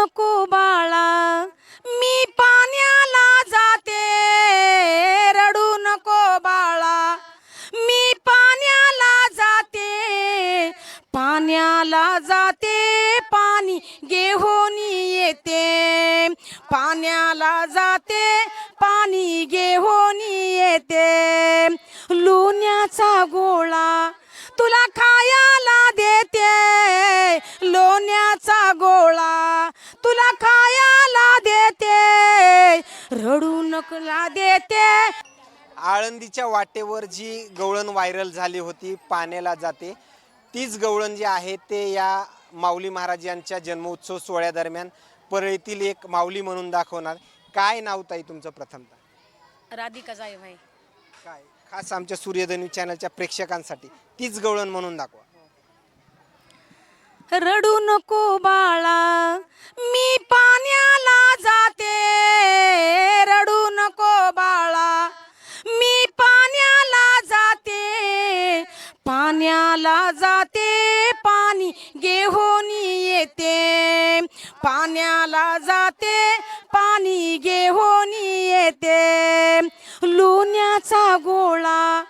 नको बाळा मी पाण्याला जाते रडू नको बाळा मी पाण्याला जाते पाण्याला जाते पाणी घेऊन येते पाण्याला जाते पाणी घेऊन येते लोण्याचा गोळा तुला खायला देते लोण्याचा गोळा तुला खायला देते रडू नकला देते. आळंदीच्या वाटेवर जी गवळण व्हायरल झाली होती पाण्याला जाते तीच गवळण जी आहे ते या माऊली महाराज यांच्या जन्मोत्सव सोहळ्यादरम्यान परळीतील एक माऊली म्हणून दाखवणार. काय नाव ताई तुमचं प्रथमतः? राधिका जाय भाई. काय खास आमच्या सूर्यधनु चॅनलच्या प्रेक्षकांसाठी तीच गवळण म्हणून दाखवा. रडू नको बाळा मी पाण्याला जाते रडू नको बाळा मी पाण्याला जाते पाण्याला जाते पाणी घेऊन येते पाण्याला जाते पाणी घेऊन येते लोण्याचा गोळा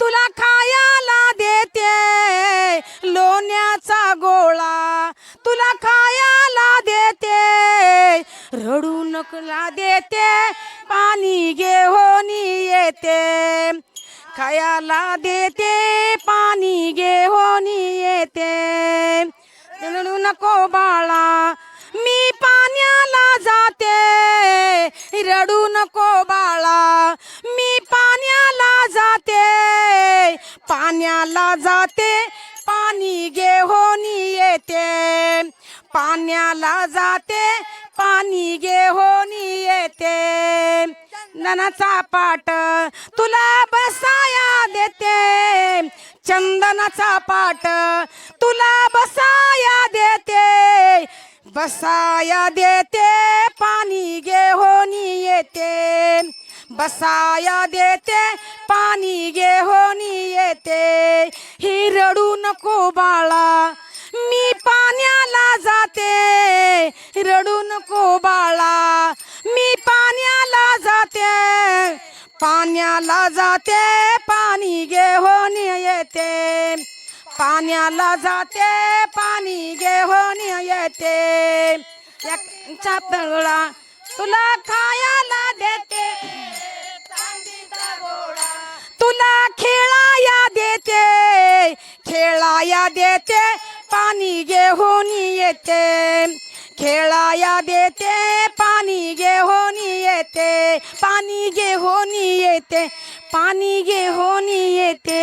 तुला खायला देते लोण्याचा गोळा तुला खायला देते रडू नकला देते पाणी घेऊन येते खायला देते पाणी घेऊन येते रडू नको बाळा मी पाण्याला जाते रडू नको बाळा मी पाण्याला जाते पाण्याला जाते पाणी घेऊन येते पाण्याला जाते पाणी घेऊन येते ननाचा पाट तुला बसाया देते चंदनाचा पाट तुला बसाया देते बसाया देते पाणी घेऊन येते बसाया देते पाणी घेऊन येते ही रडू नको बाळा मी पाण्याला जाते रडू नको बाळा मी पाण्याला जाते पाण्याला जाते पाणी घेऊन येते पाण्याला जाते पाणी घेऊन येते चापळा तुला खायला देते चांदीचा गोळा तुला खेळाया देते खेळाया देते पाणी घेऊन येते खेळाया देते पाणी घेऊन येते पाणी घेऊन येते पाणी घेऊन येते